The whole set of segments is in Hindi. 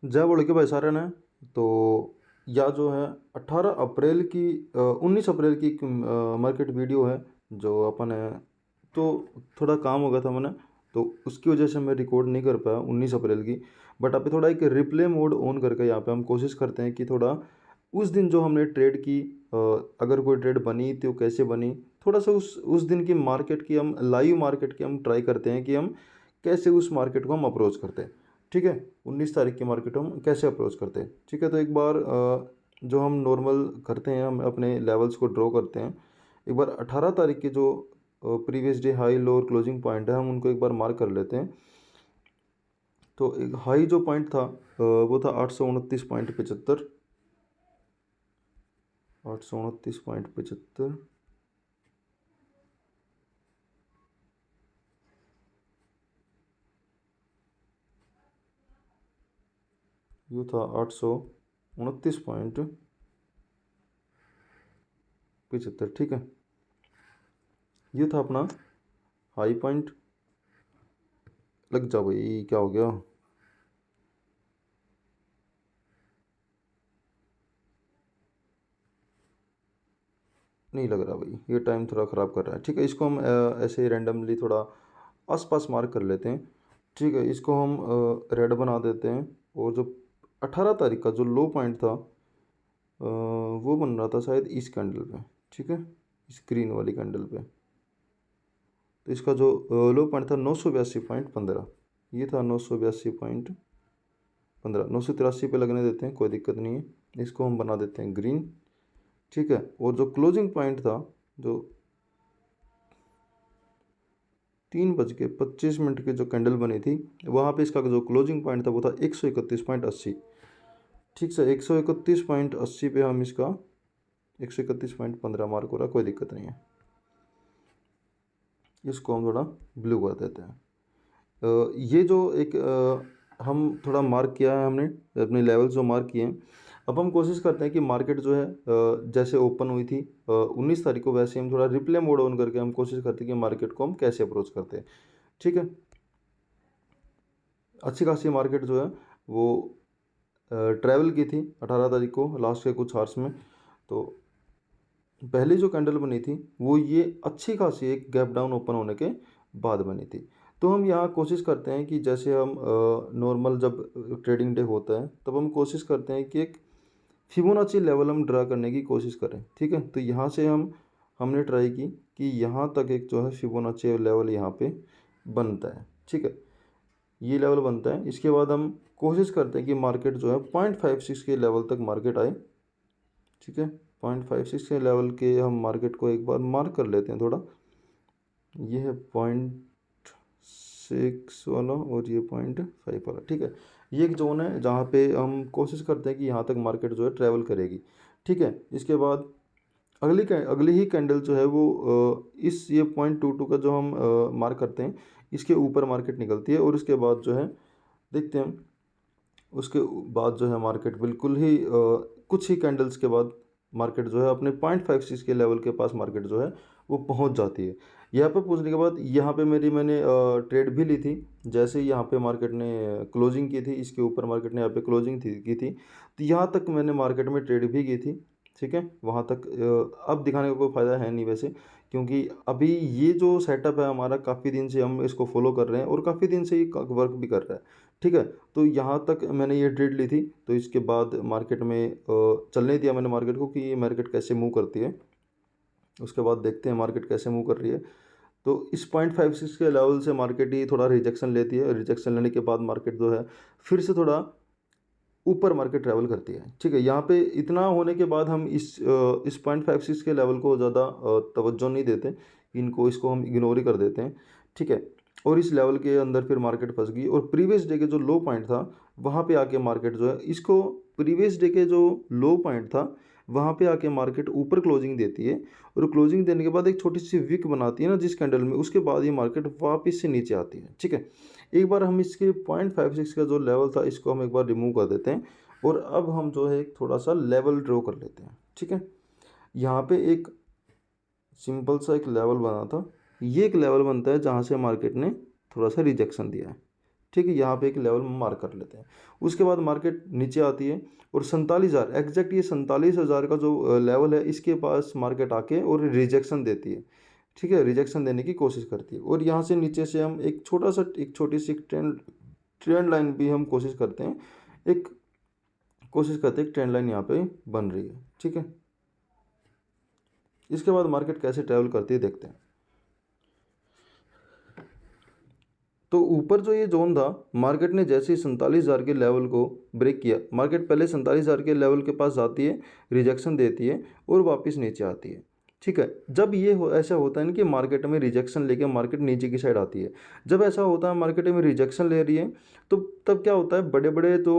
जय बोल के भाई सारे ने। तो या जो है 18 अप्रैल की 19 अप्रैल की एक, मार्केट वीडियो है जो अपन है। तो थोड़ा काम हो गया था मैंने, तो उसकी वजह से मैं रिकॉर्ड नहीं कर पाया 19 अप्रैल की। बट अभी थोड़ा एक रिप्ले मोड ऑन करके यहाँ पे हम कोशिश करते हैं कि थोड़ा उस दिन जो हमने ट्रेड की, अगर कोई ट्रेड बनी तो कैसे बनी, थोड़ा सा उस दिन की मार्केट की हम लाइव मार्केट की हम ट्राई करते हैं कि हम कैसे उस मार्केट को हम अप्रोच करते हैं। ठीक है, 19 तारीख की मार्केट हम कैसे अप्रोच करते हैं। ठीक है, तो एक बार जो हम नॉर्मल करते हैं, हम अपने लेवल्स को ड्रॉ करते हैं। एक बार 18 तारीख के जो प्रीवियस डे हाई लो और क्लोजिंग पॉइंट है, हम उनको एक बार मार्क कर लेते हैं। तो एक हाई जो पॉइंट था वो था 829.75। 829.75। ये था 829.75। ठीक है, ये था अपना हाई पॉइंट। लग जा भाई, क्या हो गया। नहीं लग रहा भाई, ये टाइम थोड़ा ख़राब कर रहा है। ठीक है, इसको हम ऐसे रैंडमली थोड़ा आसपास मार्क कर लेते हैं। ठीक है, इसको हम रेड बना देते हैं। और जो 18 तारीख का जो लो पॉइंट था, वो बन रहा था शायद इस कैंडल पे। ठीक है, इस ग्रीन वाली कैंडल पे। तो इसका जो लो पॉइंट था 982.15। ये था 982.15। 983 पे लगने देते हैं, कोई दिक्कत नहीं है। इसको हम बना देते हैं ग्रीन। ठीक है, और जो क्लोजिंग पॉइंट था, जो 3:25 की जो कैंडल बनी थी, वहाँ पे इसका जो क्लोजिंग पॉइंट था वो था 131.80। ठीक से 131.80 पे हम इसका 131.15 मार्क हो रहा, कोई दिक्कत नहीं है। इसको हम थोड़ा ब्लू कर देते हैं। ये जो एक हम थोड़ा मार्क किया है हमने, अपने लेवल्स जो मार्क किए हैं। अब हम कोशिश करते हैं कि मार्केट जो है जैसे ओपन हुई थी 19 तारीख को, वैसे हम थोड़ा रिप्ले मोड ऑन करके हम कोशिश करते हैं कि मार्केट को हम कैसे अप्रोच करते हैं। ठीक है, अच्छी खासी मार्केट जो है वो ट्रैवल की थी 18 तारीख को लास्ट के कुछ आवर्स में। तो पहली जो कैंडल बनी थी वो ये अच्छी खासी एक गैप डाउन ओपन होने के बाद बनी थी। तो हम यहाँ कोशिश करते हैं कि जैसे हम नॉर्मल जब ट्रेडिंग डे होता है तब हम कोशिश करते हैं कि एक फिबोनाची लेवल हम ड्रा करने की कोशिश करें। ठीक है, तो यहाँ से हमने ट्राई की कि यहाँ तक एक जो है फिबोनाची लेवल यहाँ पे बनता है। ठीक है, ये लेवल बनता है। इसके बाद हम कोशिश करते हैं कि मार्केट जो है 0.56 के लेवल तक मार्केट आए। ठीक है, 0.56 के लेवल के हम मार्केट को एक बार मार्क कर लेते हैं थोड़ा। ये है 0.6 वाला और ये 0.5 वाला। ठीक है, ये एक जोन है जहाँ पे हम कोशिश करते हैं कि यहाँ तक मार्केट जो है ट्रैवल करेगी। ठीक है, इसके बाद अगली ही कैंडल जो है वो इस ये 0.22 का जो हम मार्क करते हैं, इसके ऊपर मार्केट निकलती है। और उसके बाद जो है देखते हैं, उसके बाद जो है मार्केट बिल्कुल ही कुछ ही कैंडल्स के बाद मार्केट जो है अपने 0.56 के लेवल के पास मार्केट जो है वो पहुंच जाती है। यहाँ पे पहुंचने के बाद यहाँ पे मैंने ट्रेड भी ली थी। जैसे ही यहाँ पे मार्केट ने क्लोजिंग की थी, इसके ऊपर मार्केट ने यहाँ पे क्लोजिंग की थी, तो यहाँ तक मैंने मार्केट में ट्रेड भी की थी। ठीक है, वहाँ तक अब दिखाने का कोई फ़ायदा है नहीं वैसे, क्योंकि अभी ये जो सेटअप है हमारा, काफ़ी दिन से हम इसको फॉलो कर रहे हैं और काफ़ी दिन से ये वर्क भी कर रहा है। ठीक है, तो यहाँ तक मैंने ये ट्रेड ली थी। तो इसके बाद मार्केट में चलने दिया मैंने मार्केट को कि ये मार्केट कैसे मूव करती है। उसके बाद देखते हैं मार्केट कैसे मूव कर रही है। तो इस 0.56 के लेवल से मार्केट ही थोड़ा रिजेक्शन लेती है। रिजेक्शन लेने के बाद मार्केट जो है फिर से थोड़ा ऊपर मार्केट ट्रैवल करती है। ठीक है, यहाँ पे इतना होने के बाद हम इस 0.56 के लेवल को ज़्यादा तवज्जो नहीं देते, इसको हम इग्नोर ही कर देते हैं। ठीक है, और इस लेवल के अंदर फिर मार्केट फंस गई और प्रीवियस डे के जो लो पॉइंट था वहाँ पे आके मार्केट जो है इसको, प्रीवियस डे के जो लो पॉइंट था वहाँ पे आके मार्केट ऊपर क्लोजिंग देती है। और क्लोजिंग देने के बाद एक छोटी सी विक बनाती है ना जिस कैंडल में, उसके बाद ये मार्केट वापस से नीचे आती है। ठीक है, एक बार हम इसके 0.56 का जो लेवल था इसको हम एक बार रिमूव कर देते हैं। और अब हम जो है एक थोड़ा सा लेवल ड्रॉ कर लेते हैं। ठीक है, यहाँ पे एक सिंपल सा एक लेवल बना था। ये एक लेवल बनता है जहाँ से मार्केट ने थोड़ा सा रिजेक्शन दिया है। ठीक है, यहाँ पे एक लेवल मार्क कर लेते हैं। उसके बाद मार्केट नीचे आती है और 47,000 एग्जैक्ट, ये 47,000 का जो लेवल है इसके पास मार्केट आके और रिजेक्शन देती है। ठीक है, रिजेक्शन देने की कोशिश करती है और यहाँ से नीचे से हम एक छोटी सी ट्रेंड लाइन भी हम कोशिश करते हैं, एक ट्रेंड लाइन यहाँ पे बन रही है। ठीक है, इसके बाद मार्केट कैसे ट्रैवल करती है देखते हैं। तो ऊपर जो ये जोन था, मार्केट ने जैसे ही 47,000 के लेवल को ब्रेक किया, मार्केट पहले 47,000 के लेवल के पास जाती है, रिजेक्शन देती है और वापस नीचे आती है। ठीक है, जब ये ऐसा होता है ना कि मार्केट में रिजेक्शन लेके मार्केट नीचे की साइड आती है, जब ऐसा होता है मार्केट में रिजेक्शन ले रही है, तो तब क्या होता है, बड़े बड़े तो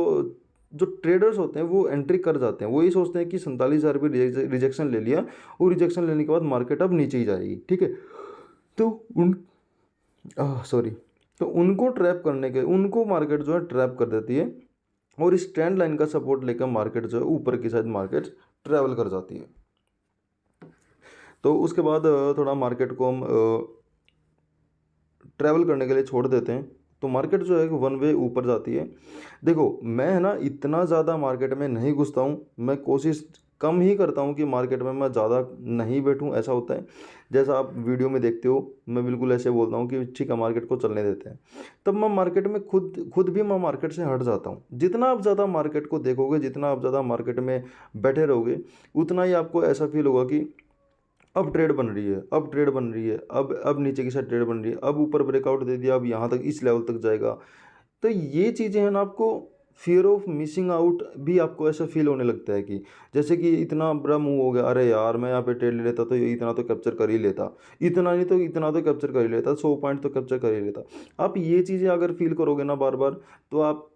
जो ट्रेडर्स होते हैं वो एंट्री कर जाते हैं, वो ये सोचते हैं कि 47,000 पे रिजेक्शन ले लिया और रिजेक्शन लेने के बाद मार्केट अब नीचे ही जाएगी। ठीक है, तो तो उनको ट्रैप करने के, उनको मार्केट जो है ट्रैप कर देती है और इस ट्रेंड लाइन का सपोर्ट लेकर मार्केट जो है ऊपर की साइड मार्केट ट्रैवल कर जाती है। तो उसके बाद थोड़ा मार्केट को हम ट्रैवल करने के लिए छोड़ देते हैं, तो मार्केट जो है वन वे ऊपर जाती है। देखो मैं है ना इतना ज़्यादा मार्केट में नहीं घुसता हूँ, मैं कोशिश कम ही करता हूँ कि मार्केट में मैं ज़्यादा नहीं बैठूँ। ऐसा होता है जैसा आप वीडियो में देखते हो, मैं बिल्कुल ऐसे बोलता हूँ कि ठीक है मार्केट को चलने देते हैं, तब मैं मार्केट में खुद भी मैं मार्केट से हट जाता हूँ। जितना आप ज़्यादा मार्केट को देखोगे, जितना आप ज़्यादा मार्केट में बैठे रहोगे, उतना ही आपको ऐसा फील होगा कि अब ट्रेड बन रही है, अब ट्रेड बन रही है, अब नीचे की साइड ट्रेड बन रही है, अब ऊपर ब्रेकआउट दे दिया, अब यहाँ तक इस लेवल तक जाएगा। तो ये चीज़ें हैं ना, आपको फियर ऑफ मिसिंग आउट भी आपको ऐसा फील होने लगता है कि जैसे कि इतना बड़ा मूव हो गया, अरे यार मैं यहाँ पे ट्रेड ले लेता तो ये इतना तो कैप्चर कर ही लेता, इतना नहीं तो इतना तो कैप्चर कर ही लेता, 100 पॉइंट तो कैप्चर कर ही लेता। आप ये चीज़ें अगर फील करोगे ना बार बार, तो आप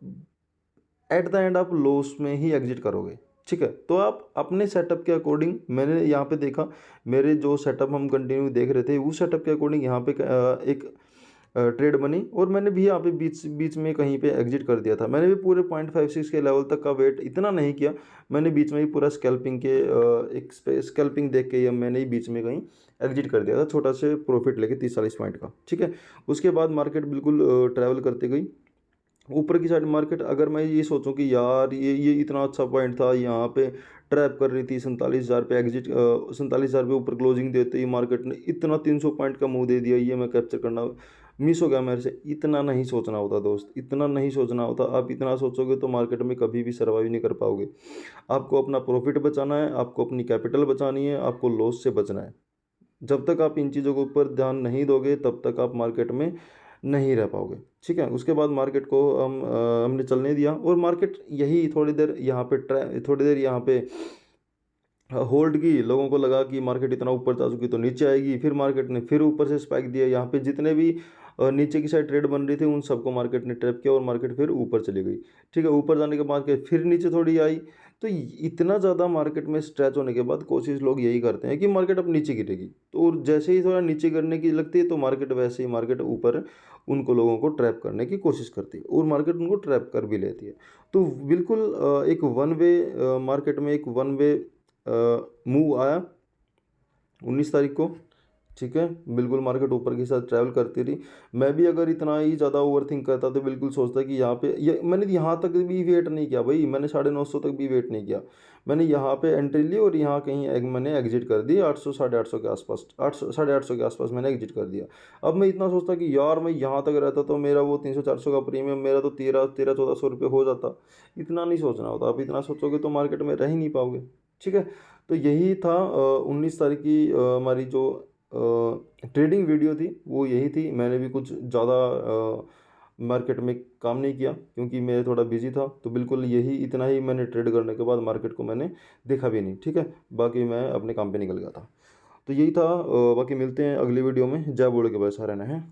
एट द एंड आप लॉस में ही एग्जिट करोगे। ठीक है, तो आप अपने सेटअप के अकॉर्डिंग, मैंने यहाँ पे देखा, मेरे जो सेटअप हम कंटिन्यू देख रहे थे उस सेटअप के अकॉर्डिंग यहाँ पे एक ट्रेड बनी और मैंने भी यहाँ पे बीच बीच में कहीं पे एग्जिट कर दिया था। मैंने भी पूरे 0.56 के लेवल तक का वेट इतना नहीं किया, मैंने बीच में ही पूरा स्कैल्पिंग के एक स्कैल्पिंग देख के मैंने ही बीच में कहीं एग्जिट कर दिया था, छोटा से प्रॉफिट लेके 30-40 पॉइंट का। ठीक है, उसके बाद मार्केट बिल्कुल ट्रैवल करती गई ऊपर की साइड मार्केट। अगर मैं ये सोचूं कि यार ये इतना अच्छा पॉइंट था, यहाँ पे ट्रैप कर रही थी 47,000 पे एग्जिट, 47,000 पे ऊपर क्लोजिंग देते ही मार्केट ने इतना 300 पॉइंट का मुंह दे दिया, ये मैं कैप्चर करना मिस हो गया मेरे से। इतना नहीं सोचना होता दोस्त, इतना नहीं सोचना होता। आप इतना सोचोगे तो मार्केट में कभी भी सर्वाइव नहीं कर पाओगे। आपको अपना प्रॉफिट बचाना है, आपको अपनी कैपिटल बचानी है, आपको लॉस से बचना है। जब तक आप इन चीज़ों के ऊपर ध्यान नहीं दोगे तब तक आप मार्केट में नहीं रह पाओगे। ठीक है, उसके बाद मार्केट को हमने चलने दिया और मार्केट यही थोड़ी देर यहाँ पे होल्ड की। लोगों को लगा कि मार्केट इतना ऊपर जा चुकी तो नीचे आएगी, फिर मार्केट ने फिर ऊपर से स्पाइक दिया। यहाँ पे जितने भी नीचे की साइड ट्रेड बन रही थी उन सबको मार्केट ने ट्रैप किया और मार्केट फिर ऊपर चली गई। ठीक है, ऊपर जाने के बाद फिर नीचे थोड़ी आई। तो इतना ज़्यादा मार्केट में स्ट्रेच होने के बाद कोशिश लोग यही करते हैं कि मार्केट अब नीचे गिरेगी, तो और जैसे ही थोड़ा नीचे गिरने की लगती है तो मार्केट वैसे ही मार्केट ऊपर उनको लोगों को ट्रैप करने की कोशिश करती है और मार्केट उनको ट्रैप कर भी लेती है। तो बिल्कुल एक वन वे मार्केट में एक वन वे मूव आया 19 तारीख को। ठीक है, बिल्कुल मार्केट ऊपर के साथ ट्रैवल करती रही। मैं भी अगर इतना ही ज़्यादा ओवर थिंक करता तो बिल्कुल सोचता कि यहाँ पे मैंने यहाँ तक भी वेट नहीं किया भाई, मैंने 950 तक भी वेट नहीं किया। मैंने यहाँ पे एंट्री ली और यहाँ कहीं मैंने एग्जिट कर दी 800 850 के आसपास, 800 850 के आसपास मैंने एग्जिट कर दिया। अब मैं इतना सोचता कि यार मैं यहाँ तक रहता तो मेरा वो 300-400 का प्रीमियम मेरा तो 1300-1400 रुपये हो जाता। इतना नहीं सोचना होता, आप इतना सोचोगे तो मार्केट में रह ही नहीं पाओगे। ठीक है, तो यही था 19 तारीख की हमारी जो ट्रेडिंग वीडियो थी वो यही थी। मैंने भी कुछ ज़्यादा मार्केट में काम नहीं किया क्योंकि मैं थोड़ा बिजी था, तो बिल्कुल यही इतना ही मैंने ट्रेड करने के बाद मार्केट को मैंने देखा भी नहीं। ठीक है, बाकी मैं अपने काम पे निकल गया था। तो यही था, बाकी मिलते हैं अगली वीडियो में। जय बोले के भाई सारे ने हैं।